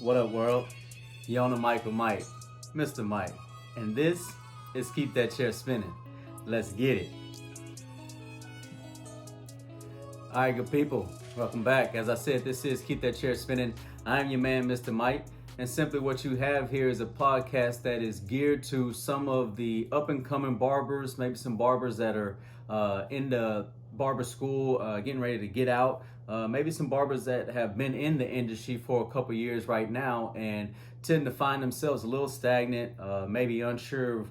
What up, world? You on the mic with Mike, Mr. Mike, and this is Keep That Chair Spinning. Let's get it. All right, good people, welcome back. As I said, this is Keep That Chair Spinning. I am your man, Mr. Mike, and simply what you have here is a podcast that is geared to some of the up-and-coming barbers, maybe some barbers that are in the barber school, getting ready to get out. Maybe some barbers that have been in the industry for a couple years right now and tend to find themselves a little stagnant, maybe unsure of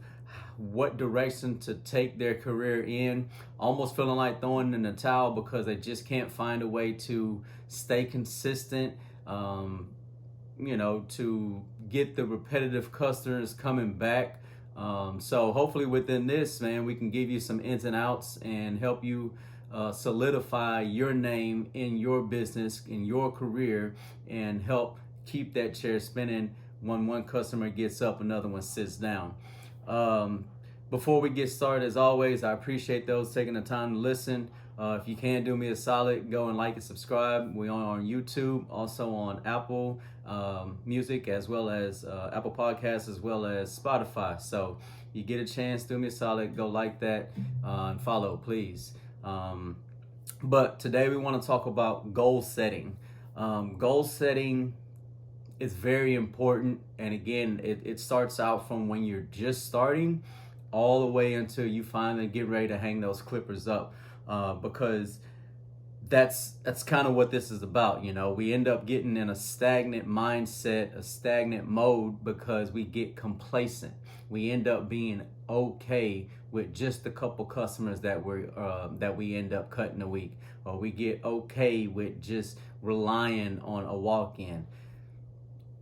what direction to take their career in, almost feeling like throwing in the towel because they just can't find a way to stay consistent, to get the repetitive customers coming back. So hopefully within this, man, we can give you some ins and outs and help you solidify your name in your business, in your career, and help keep that chair spinning. When one customer gets up, another one sits down. Before we get started, as always, I appreciate those taking the time to listen. If you can do me a solid, go and like and subscribe. We're on YouTube, also on Apple Music, as well as Apple Podcasts, as well as Spotify. So you get a chance, do me a solid, go like that and follow, please. But today we want to talk about goal setting. Goal setting is very important. And again, it starts out from when you're just starting all the way until you finally get ready to hang those clippers up. Because that's kind of what this is about. You know, we end up getting in a stagnant mindset, a stagnant mode, because we get complacent. We end up being okay with just a couple customers that we end up cutting a week, or we get okay with just relying on a walk-in.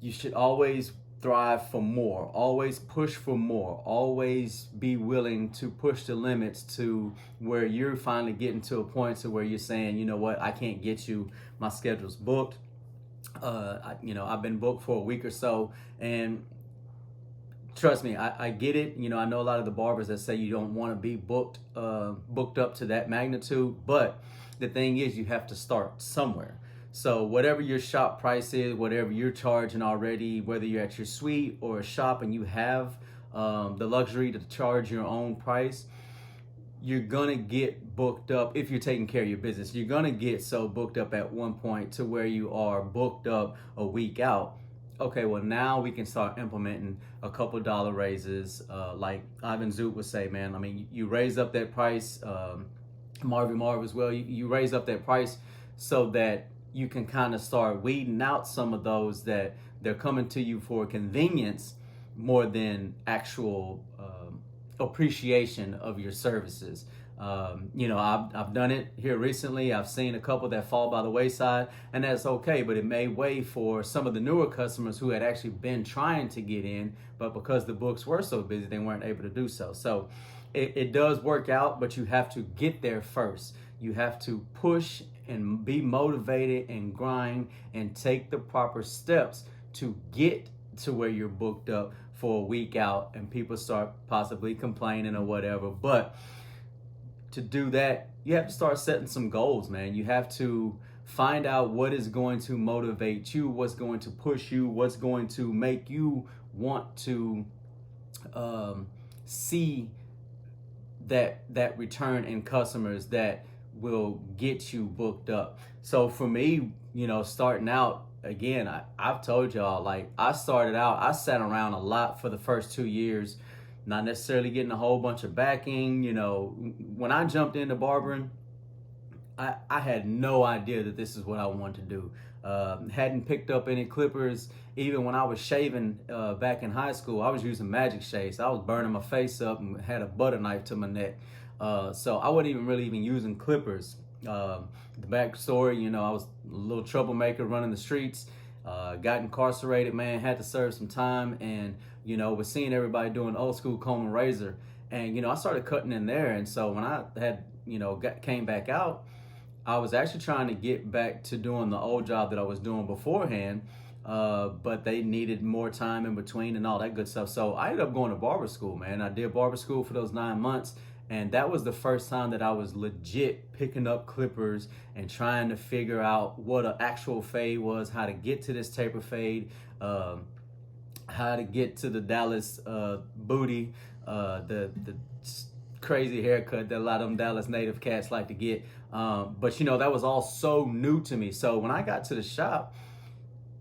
You should always thrive for more, always push for more, always be willing to push the limits to where you're finally getting to a point to where you're saying, you know what, I can't get you, my schedule's booked. I've been booked for a week or so, and trust me, I get it. You know, I know a lot of the barbers that say you don't want to be booked up to that magnitude, but the thing is, you have to start somewhere. So whatever your shop price is, whatever you're charging already, whether you're at your suite or a shop and you have the luxury to charge your own price, you're gonna get booked up. If you're taking care of your business, you're gonna get so booked up at one point to where you are booked up a week out. Okay, well now we can start implementing a couple dollar raises, like Ivan Zoot would say, man. I mean, you raise up that price, Marv as well. You raise up that price so that you can kind of start weeding out some of those that they're coming to you for convenience more than actual appreciation of your services. I've done it here recently. I've seen a couple that fall by the wayside, and that's okay, but it made way for some of the newer customers who had actually been trying to get in, but because the books were so busy, they weren't able to do so. So it does work out, but you have to get there first. You have to push and be motivated and grind and take the proper steps to get to where you're booked up for a week out and people start possibly complaining or whatever. But to do that, you have to start setting some goals, man. You have to find out what is going to motivate you, what's going to push you, what's going to make you want to see that return in customers that will get you booked up. So for me, starting out, again, I've told y'all, like, I started out, I sat around a lot for the first 2 years, not necessarily getting a whole bunch of backing. When I jumped into barbering, I had no idea that this is what I wanted to do. Hadn't picked up any clippers. Even when I was shaving back in high school, I was using magic shaves. I was burning my face up and had a butter knife to my neck. So I wasn't even using clippers. The backstory, I was a little troublemaker running the streets, got incarcerated, man, had to serve some time, and, was seeing everybody doing old school comb and razor. And, I started cutting in there. And so when I had, came back out, I was actually trying to get back to doing the old job that I was doing beforehand. But they needed more time in between and all that good stuff. So I ended up going to barber school, man. I did barber school for those 9 months. And that was the first time that I was legit picking up clippers and trying to figure out what an actual fade was, how to get to this taper fade, how to get to the Dallas booty, the crazy haircut that a lot of them Dallas native cats like to get. But you know, that was all so new to me. So when I got to the shop,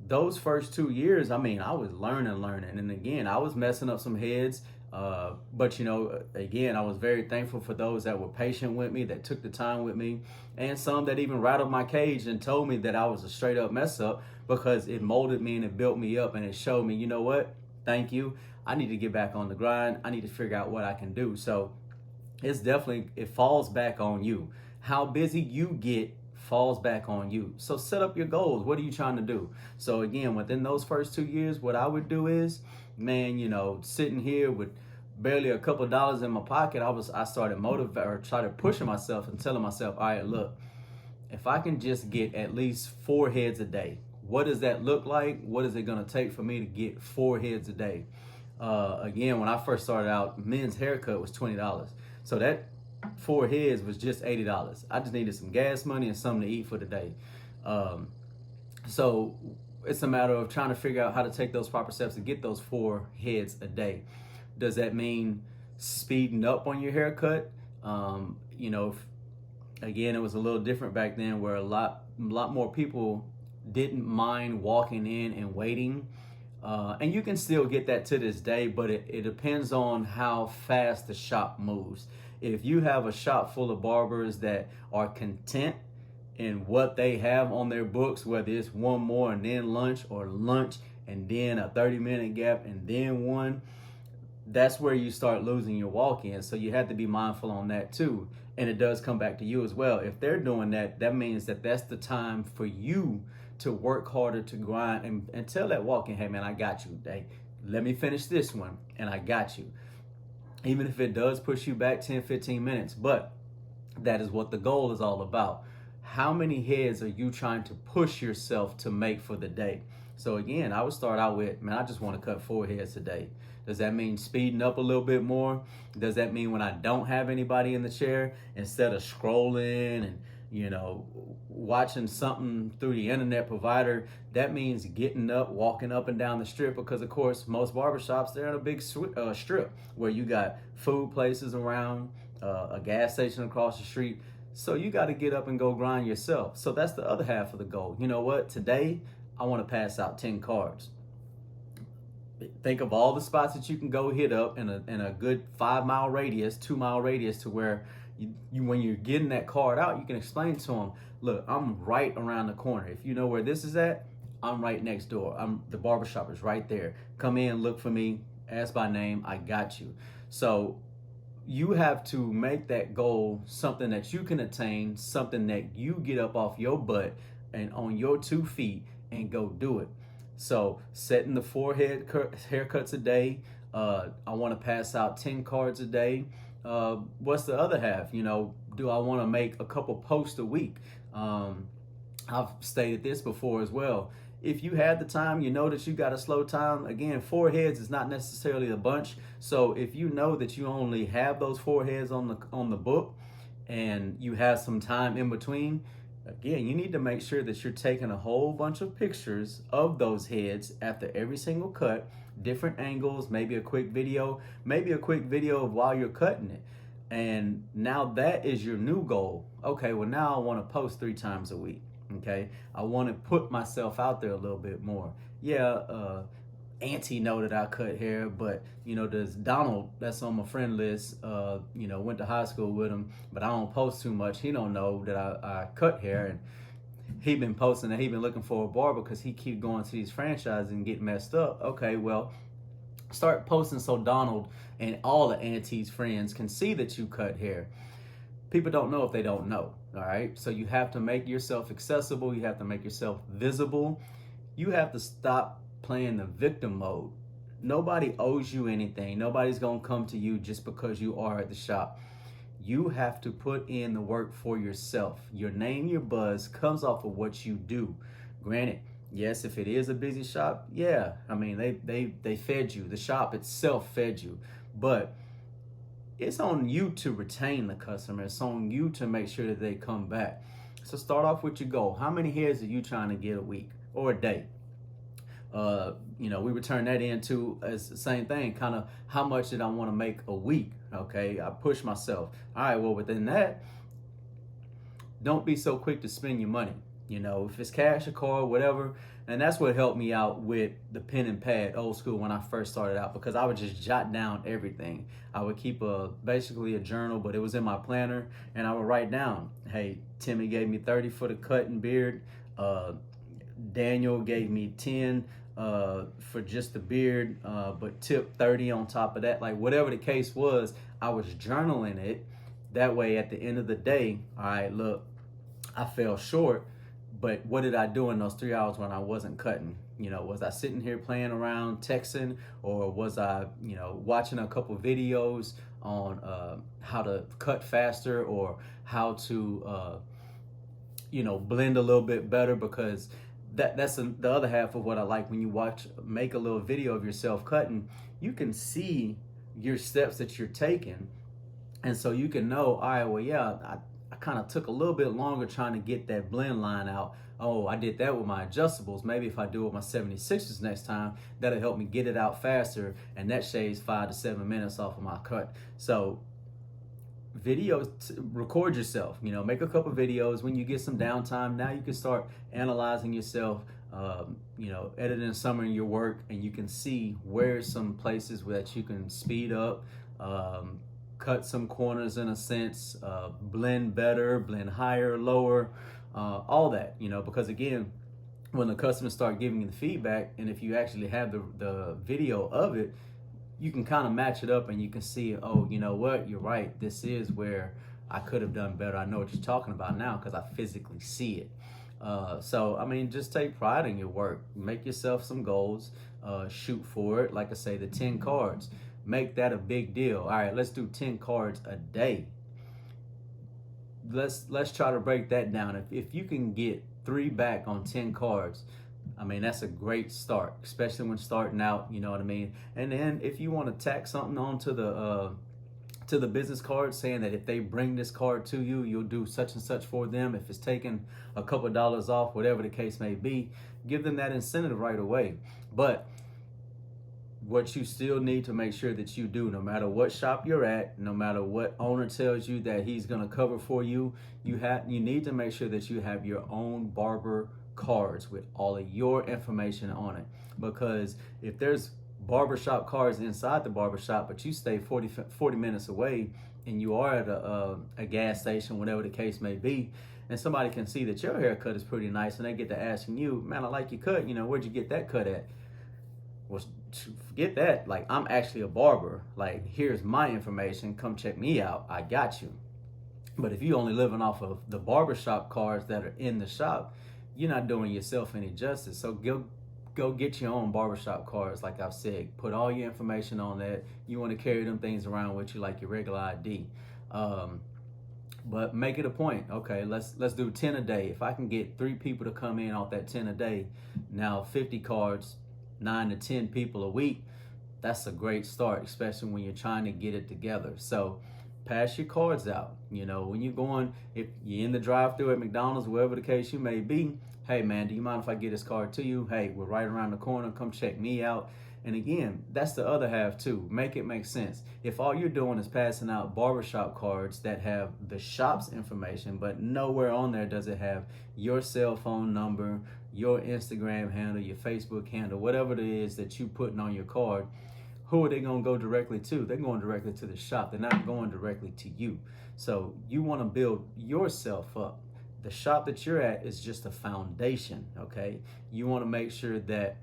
those first 2 years, I mean, I was learning. And again, I was messing up some heads. But you know, again, I was very thankful for those that were patient with me, that took the time with me, and some that even rattled my cage and told me that I was a straight up mess up, because it molded me and it built me up and it showed me, you know what? Thank you. I need to get back on the grind. I need to figure out what I can do. So it's definitely, it falls back on you. How busy you get falls back on you. So set up your goals. What are you trying to do? So again, within those first 2 years, what I would do is, man, you know, sitting here with barely a couple dollars in my pocket, I started started pushing myself and telling myself, all right, look, if I can just get at least 4 heads a day, what does that look like? What is it going to take for me to get 4 heads a day? Again, when I first started out, men's haircut was $20. So that 4 heads was just $80. I just needed some gas money and something to eat for the day. So it's a matter of trying to figure out how to take those proper steps to get those 4 heads a day. Does that mean speeding up on your haircut? You know, again, it was a little different back then, where a lot more people didn't mind walking in and waiting. And you can still get that to this day, but it depends on how fast the shop moves. If you have a shop full of barbers that are content in what they have on their books, whether it's one more and then lunch, or lunch and then a 30-minute gap and then one, that's where you start losing your walk-in. So you have to be mindful on that too. And it does come back to you as well. If they're doing that, that means that that's the time for you to work harder, to grind, and tell that walk-in, hey man, I got you. Hey, let me finish this one and I got you. Even if it does push you back 10, 15 minutes, but that is what the goal is all about. How many heads are you trying to push yourself to make for the day? So again, I would start out with, man, I just want to cut 4 heads a day. Does that mean speeding up a little bit more? Does that mean when I don't have anybody in the chair, instead of scrolling and, you know, watching something through the internet provider, that means getting up, walking up and down the strip? Because of course, most barbershops, they're in a big strip where you got food places around, a gas station across the street. So you got to get up and go grind yourself. So that's the other half of the goal. You know what? Today, I want to pass out 10 cards. Think of all the spots that you can go hit up in a good 5-mile radius, 2-mile radius, to where you when you're getting that card out, you can explain to them, look, I'm right around the corner. If you know where this is at, I'm right next door. The barbershop is right there. Come in, look for me, ask by name, I got you. So you have to make that goal something that you can attain, something that you get up off your butt and on your 2 feet and go do it. So setting the 4 haircuts a day. I want to pass out 10 cards a day. What's the other half? You know, do I want to make a couple posts a week? I've stated this before as well. If you had the time, you know that you got a slow time. Again, 4 heads is not necessarily a bunch. So if you know that you only have those 4 heads on the book, and you have some time in between, again, you need to make sure that you're taking a whole bunch of pictures of those heads after every single cut, different angles, maybe a quick video of while you're cutting it. And now that is your new goal. Okay, well now I want to post 3 times a week. Okay, I want to put myself out there a little bit more. Yeah, Auntie know that I cut hair, but you know, there's Donald that's on my friend list. You know, went to high school with him, but I don't post too much. He don't know that I cut hair, and he been posting that he been looking for a barber because he keep going to these franchises and get messed up. Okay, well, start posting so Donald and all the Auntie's friends can see that you cut hair. People don't know if they don't know. All right, so you have to make yourself accessible. You have to make yourself visible. You have to stop playing the victim mode. Nobody owes you anything. Nobody's gonna come to you just because you are at the shop. You have to put in the work for yourself. Your name, your buzz comes off of what you do. Granted, yes, if it is a busy shop, yeah, I mean, they fed you. The shop itself fed you. But it's on you to retain the customer. It's on you to make sure that they come back. So start off with your goal. How many heads are you trying to get a week or a day? We would turn that into as the same thing, kind of how much did I want to make a week? Okay, I push myself. All right, well, within that, don't be so quick to spend your money. If it's cash or card, whatever. And that's what helped me out with the pen and pad, old school, when I first started out, because I would just jot down everything. I would keep basically a journal, but it was in my planner, and I would write down, hey, Timmy gave me 30 for the cut and beard. Daniel gave me 10 for just the beard, but tip 30 on top of that. Like, whatever the case was, I was journaling it. That way, at the end of the day, all right, look, I fell short, but what did I do in those 3 hours when I wasn't cutting? Was I sitting here playing around, texting, or was I, watching a couple videos on how to cut faster, or how to, blend a little bit better? Because that's the other half of what I like. When you make a little video of yourself cutting, you can see your steps that you're taking. And so you can know, all right, well, yeah, I kind of took a little bit longer trying to get that blend line out. Oh, I did that with my adjustables. Maybe if I do it with my 76ers next time, that'll help me get it out faster. And that shaves 5 to 7 minutes off of my cut. So videos, record yourself, make a couple videos. When you get some downtime, now you can start analyzing yourself, editing some of your work, and you can see where's some places that you can speed up, cut some corners in a sense, blend better, blend higher, lower, all that, because again, when the customers start giving you the feedback, and if you actually have the video of it, you can kind of match it up, and you can see, oh, you know what, you're right, this is where I could have done better. I know what you're talking about now because I physically see it. So I mean, just take pride in your work. Make yourself some goals, shoot for it. Like I say, the 10 cards, make that a big deal. All right, let's do 10 cards a day. Let's try to break that down. If you can get 3 back on 10 cards, I mean, that's a great start, especially when starting out, you know what I mean? And then if you want to tack something on to the business card, saying that if they bring this card to you, you'll do such and such for them. If it's taking a couple of dollars off, whatever the case may be, give them that incentive right away. But what you still need to make sure that you do, no matter what shop you're at, no matter what owner tells you that he's going to cover for you, you need to make sure that you have your own barber cards with all of your information on it. Because if there's barbershop cards inside the barbershop, but you stay 40 minutes away, and you are at a gas station, whatever the case may be, and somebody can see that your haircut is pretty nice, and they get to asking you, man, I like your cut, where'd you get that cut at? Well, forget that. Like, I'm actually a barber. Like, here's my information. Come check me out. I got you. But if you only living off of the barbershop cards that are in the shop, you're not doing yourself any justice. So go get your own barbershop cards. Like I've said, put all your information on that. You want to carry them things around with you like your regular ID. But make it a point. Okay, let's do 10 a day. If I can get 3 people to come in off that 10 a day, now 50 cards, 9 to 10 people a week, that's a great start, especially when you're trying to get it together. So pass your cards out. When you're going, if you're in the drive-thru at McDonald's, wherever the case you may be, hey man, do you mind if I get this card to you? Hey, we're right around the corner, come check me out. And again, that's the other half too. Make it make sense. If all you're doing is passing out barbershop cards that have the shop's information, but nowhere on there does it have your cell phone number, your Instagram handle, your Facebook handle, whatever it is that you putting on your card, who are they going to go directly to? They're going directly to the shop. They're not going directly to you. So you want to build yourself up. The shop that you're at is just a foundation, okay? You want to make sure that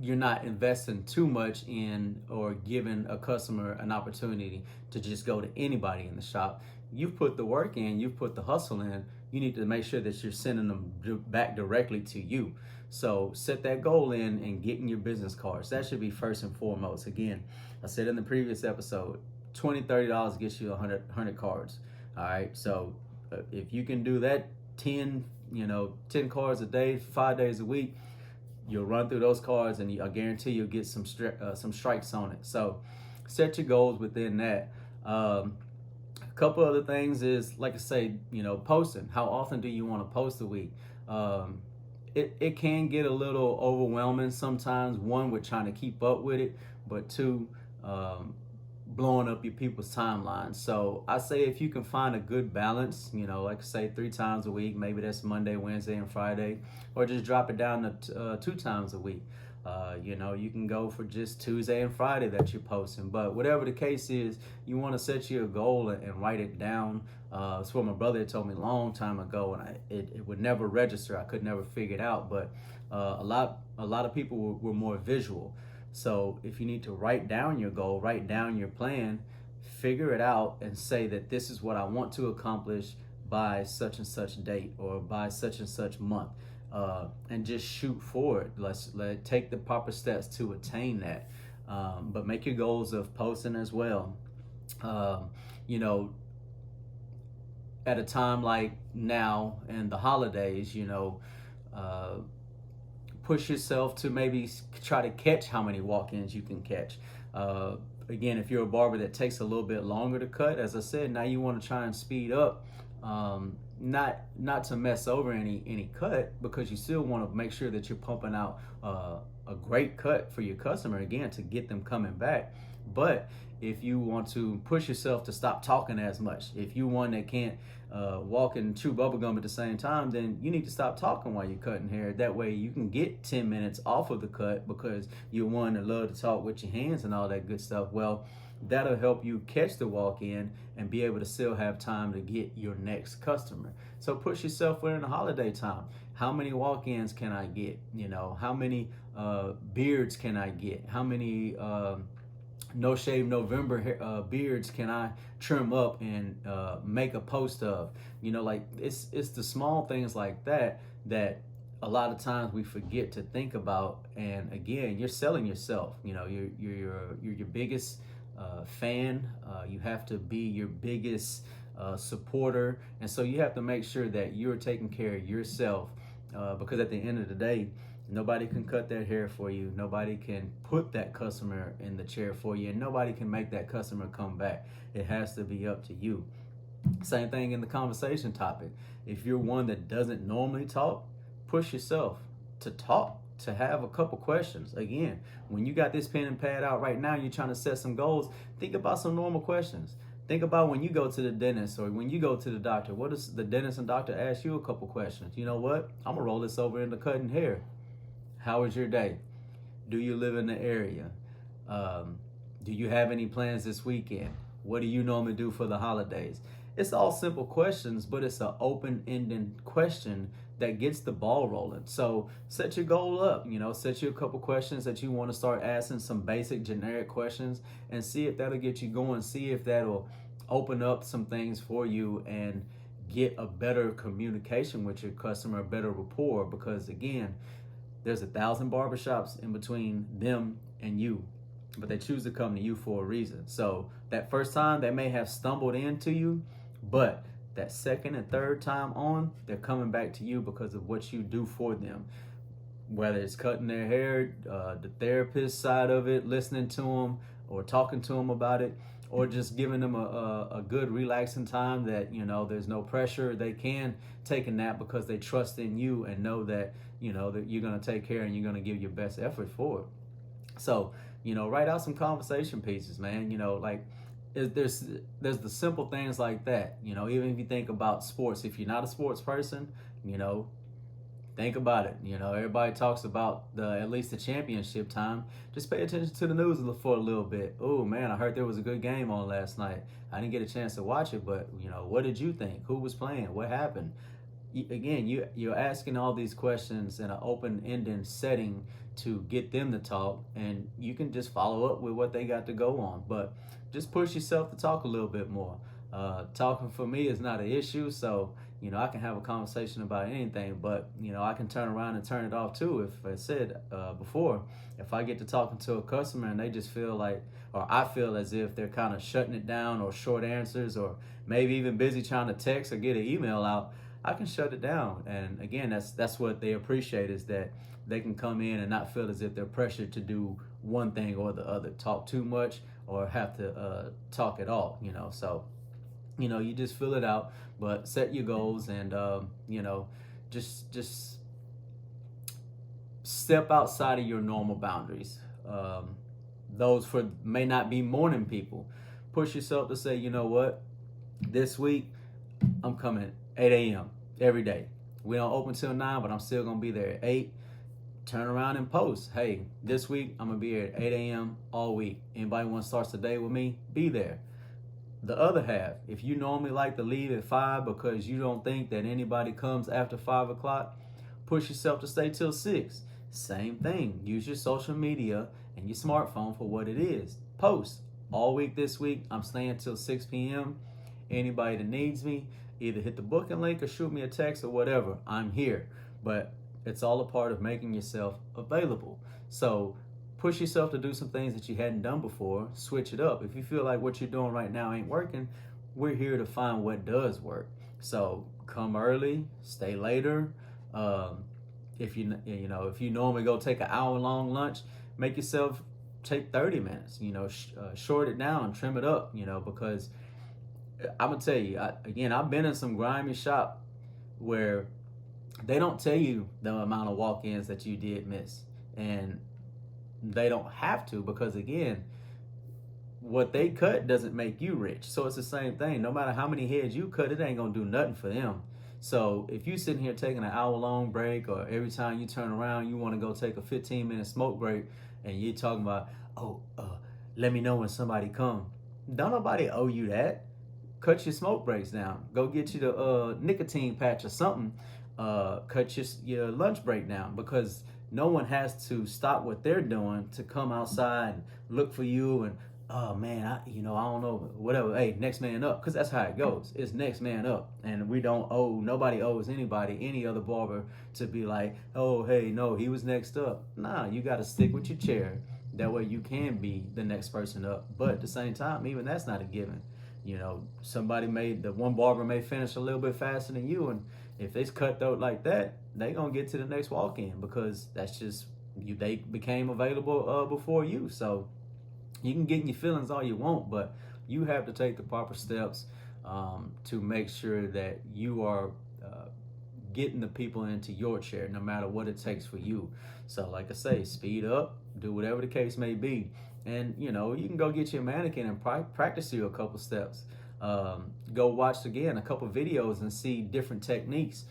you're not investing too much in or giving a customer an opportunity to just go to anybody in the shop. You've put the work in, you've put the hustle in. You need to make sure that you're sending them back directly to you. So set that goal in and getting your business cards. That should be first and foremost. Again, I said in the previous episode, $20, $30 gets you 100 cards. All right. So if you can do that 10 cards a day, 5 days a week, you'll run through those cards, and I guarantee you'll get some strikes on it. So set your goals within that. A couple other things is, like I say, posting. How often do you want to post a week? Um, it can get a little overwhelming sometimes. One, with trying to keep up with it, but two, um, blowing up your people's timelines. So I say if you can find a good balance, like I say 3 times a week, maybe that's Monday, Wednesday, and Friday, or just drop it down to 2 times a week. You can go for just Tuesday and Friday that you're posting. But whatever the case is, you want to set you a goal and write it down. It's what my brother had told me a long time ago, and it would never register. I could never figure it out. But a lot of people were more visual. So if you need to write down your goal, write down your plan, figure it out, and say that this is what I want to accomplish by such and such date or by such and such month. And just shoot for it. Let's take the proper steps to attain that. But make your goals of posting as well. You know, at a time like now and the holidays, push yourself to maybe try to catch how many walk-ins you can catch. Again, if you're a barber that takes a little bit longer to cut, as I said, now you want to try and speed up. Not to mess over any cut, because you still want to make sure that you're pumping out a great cut for your customer, again, to get them coming back. But if you want to push yourself to stop talking as much, if you're one that can't walk and chew bubblegum at the same time, then you need to stop talking while you're cutting hair. That way you can get 10 minutes off of the cut, because you're one that love to talk with your hands and all that good stuff. Well, that'll help you catch the walk-in and be able to still have time to get your next customer. So push yourself within the holiday time. How many walk-ins can I get? How many beards can I get? How many No Shave November beards can I trim up and make a post of? It's the small things like that a lot of times we forget to think about. And again, you're selling yourself. You're your biggest fan. You have to be your biggest supporter, and so you have to make sure that you're taking care of yourself, because at the end of the day, nobody can cut that hair for you, nobody can put that customer in the chair for you, and nobody can make that customer come back. It has to be up to you. Same thing in the conversation topic. If you're one that doesn't normally talk, push yourself to talk, to have a couple questions. Again, when you got this pen and pad out right now, you're trying to set some goals, think about some normal questions. Think about when you go to the dentist or when you go to the doctor. What does the dentist and doctor ask you? A couple questions. You know what? I'm gonna roll this over into cutting hair. How was your day? Do you live in the area? Do you have any plans this weekend? What do you normally do for the holidays? It's all simple questions, but it's an open-ended question that gets the ball rolling. So set your goal up, set you a couple questions that you want to start asking, some basic generic questions, and see if that'll get you going. See if that'll open up some things for you and get a better communication with your customer, a better rapport. Because again, there's 1,000 barbershops in between them and you, but they choose to come to you for a reason. So that first time they may have stumbled into you, but that second and third time on, they're coming back to you because of what you do for them. Whether it's cutting their hair, the therapist side of it, listening to them or talking to them about it, or just giving them a good relaxing time that, there's no pressure. They can take a nap because they trust in you and know that, that you're going to take care and you're going to give your best effort for it. So, write out some conversation pieces, man. There's the simple things like that. Even if you think about sports, if you're not a sports person, think about it. Everybody talks about at least the championship time. Just pay attention to the news for a little bit. Oh man, I heard there was a good game on last night. I didn't get a chance to watch it, but what did you think? Who was playing? What happened? Again, you're asking all these questions in an open-ended setting to get them to talk, and you can just follow up with what they got to go on. But just push yourself to talk a little bit more. Talking for me is not an issue, so I can have a conversation about anything, but I can turn around and turn it off too. If I said before, if I get to talking to a customer and they just feel like, or I feel as if they're kind of shutting it down, or short answers, or maybe even busy trying to text or get an email out, I can shut it down. And again, that's what they appreciate, is that they can come in and not feel as if they're pressured to do one thing or the other, talk too much or have to talk at all, you know. So, you know, you just fill it out, but set your goals and, you know, just step outside of your normal boundaries. Those for may not be morning people. Push yourself to say, you know what, this week I'm coming 8 a.m. every day. We don't open till 9, but I'm still gonna be there at 8. Turn around and post, hey, this week I'm gonna be here at 8 a.m. all week. Anybody want to start the day with me? Be there. The other half, if you normally like to leave at 5 because you don't think that anybody comes after 5 o'clock, push yourself to stay till 6. Same thing. Use your social media and your smartphone for what it is. Post. All week this week, I'm staying till 6 p.m. Anybody that needs me, either hit the booking link or shoot me a text or whatever. I'm here. But it's all a part of making yourself available. So push yourself to do some things that you hadn't done before. Switch it up. If you feel like what you're doing right now ain't working, we're here to find what does work. So come early, stay later. If you normally go take an hour-long lunch, make yourself take 30 minutes. You know, short it down, trim it up. You know, because I'm gonna tell you again, I've been in some grimy shop where they don't tell you the amount of walk-ins that you did miss, and they don't have to, because again, what they cut doesn't make you rich. So it's the same thing. No matter how many heads you cut, it ain't gonna do nothing for them. So if you sitting here taking an hour-long break, or every time you turn around you want to go take a 15-minute smoke break, and you're talking about, let me know when somebody come. Don't nobody owe you that. Cut your smoke breaks down. Go get you the nicotine patch or something. Cut your lunch break down, because no one has to stop what they're doing to come outside and look for you and, oh man, I don't know, whatever. Hey, next man up, because that's how it goes. It's next man up, and nobody owes anybody, any other barber, to be like, oh hey, no, he was next up. Nah, you got to stick with your chair. That way you can be the next person up. But at the same time, even that's not a given. You know, one barber may finish a little bit faster than you, and if they cutthroat like that, they gonna get to the next walk-in, because that's just you. They became available before you. So you can get in your feelings all you want, but you have to take the proper steps to make sure that you are getting the people into your chair, no matter what it takes for you. So like I say, speed up, do whatever the case may be. And you know, you can go get you a mannequin and practice you a couple steps. Go watch again a couple videos and see different techniques.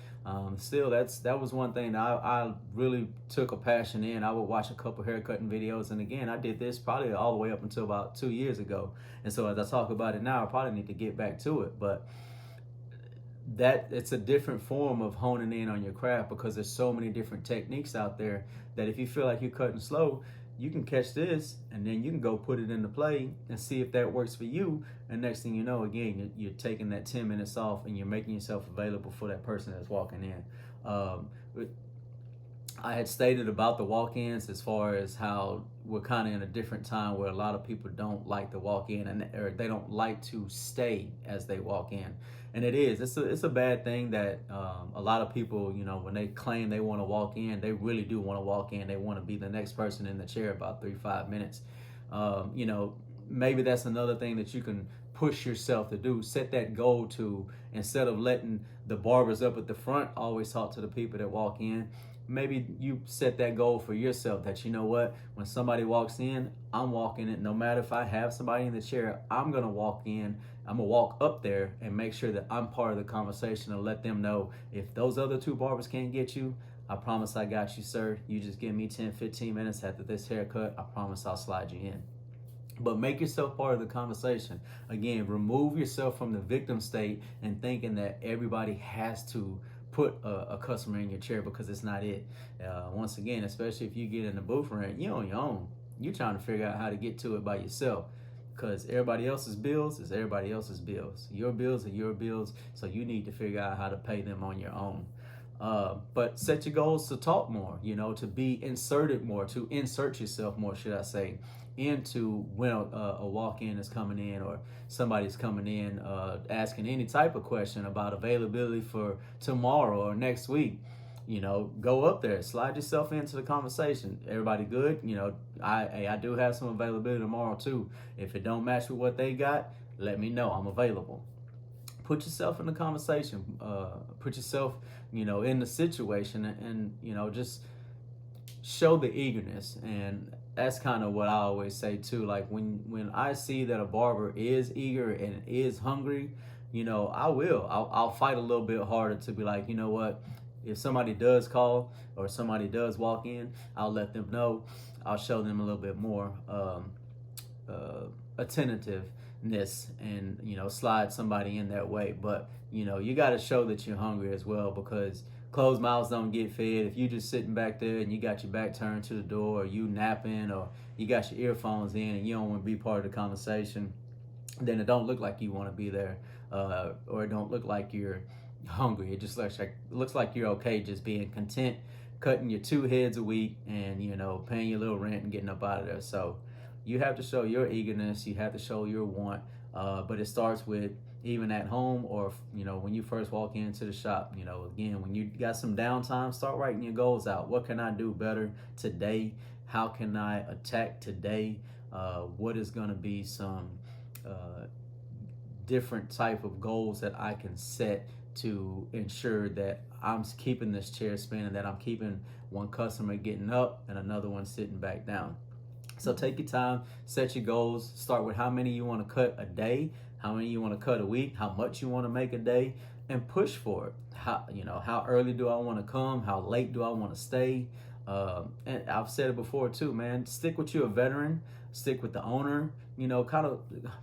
Still, that was one thing that I really took a passion in. I would watch a couple haircutting videos, and again, I did this probably all the way up until about 2 years ago. And so as I talk about it now, I probably need to get back to it. But it's a different form of honing in on your craft, because there's so many different techniques out there that if you feel like you're cutting slow, you can catch this and then you can go put it into play and see if that works for you. And next thing you know, again, you're taking that 10 minutes off and you're making yourself available for that person that's walking in. I had stated about the walk-ins as far as how we're kind of in a different time where a lot of people don't like to walk in, or they don't like to stay as they walk in. And it's a bad thing that a lot of people, you know, when they claim they want to walk in, they really do want to walk in. They want to be the next person in the chair about 3-5 minutes. You know, maybe that's another thing that you can push yourself to do. Set that goal to, instead of letting the barbers up at the front always talk to the people that walk in, maybe you set that goal for yourself that, you know what, when somebody walks in, I'm walking it. No matter if I have somebody in the chair, I'm going to walk in. I'm going to walk up there and make sure that I'm part of the conversation and let them know, if those other 2 barbers can't get you, I promise I got you, sir. You just give me 10-15 minutes after this haircut. I promise I'll slide you in. But make yourself part of the conversation. Again, remove yourself from the victim state and thinking that everybody has to put a customer in your chair, because it's not it. Once again, especially if you get in the booth rent, you're on your own. You're trying to figure out how to get to it by yourself, because everybody else's bills is everybody else's bills. Your bills are your bills, so you need to figure out how to pay them on your own. But set your goals to talk more, you know, to be inserted more, to insert yourself more, should I say, into when a walk-in is coming in, or somebody's coming in asking any type of question about availability for tomorrow or next week. go up there, slide yourself into the conversation. Everybody good? I do have some availability tomorrow too. If it don't match with what they got, let me know. I'm available. Put yourself in the conversation. Put yourself, in the situation, and just show the eagerness. And that's kind of what I always say too. Like when I see that a barber is eager and is hungry, I'll fight a little bit harder to be like, you know what, if somebody does call or somebody does walk in, I'll let them know. I'll show them a little bit more attentiveness, and slide somebody in that way. But you got to show that you're hungry as well, because closed mouths don't get fed. If you just sitting back there and you got your back turned to the door, or you napping, or you got your earphones in and you don't want to be part of the conversation, then it don't look like you want to be there, or it don't look like you're hungry. It just looks like you're okay just being content, cutting your 2 heads a week, and paying your little rent and getting up out of there. So you have to show your eagerness, you have to show your want, but it starts with, even at home, or when you first walk into the shop. Again, when you got some downtime, start writing your goals out. What can I do better today? How can I attack today? What is going to be some different type of goals that I can set to ensure that I'm keeping this chair spinning, that I'm keeping one customer getting up and another one sitting back down. So take your time, set your goals, start with how many you want to cut a day, how many you want to cut a week, how much you want to make a day, and push for it. How early do I want to come? How late do I want to stay? And I've said it before too, man, stick with you, a veteran, stick with the owner, kind of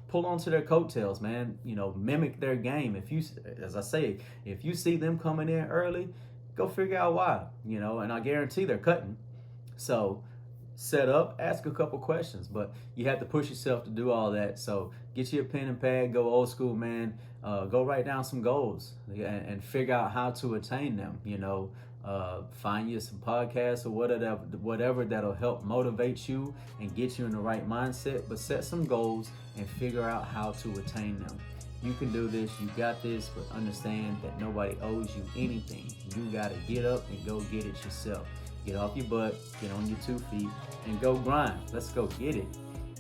pull onto their coattails, man, mimic their game. As I say, if you see them coming in early, go figure out why, and I guarantee they're cutting. So set up, ask a couple questions, but you have to push yourself to do all that. So get you a pen and pad, go old school, man. Go write down some goals and figure out how to attain them. Find you some podcasts or whatever that'll help motivate you and get you in the right mindset. But set some goals and figure out how to attain them. You can do this. You got this. But understand that nobody owes you anything. You got to get up and go get it yourself. Get off your butt, get on your 2 feet, and go grind. Let's go get it.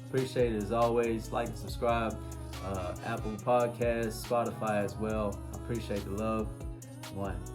Appreciate it as always. Like and subscribe. Apple Podcasts, Spotify as well. I appreciate the love. 1.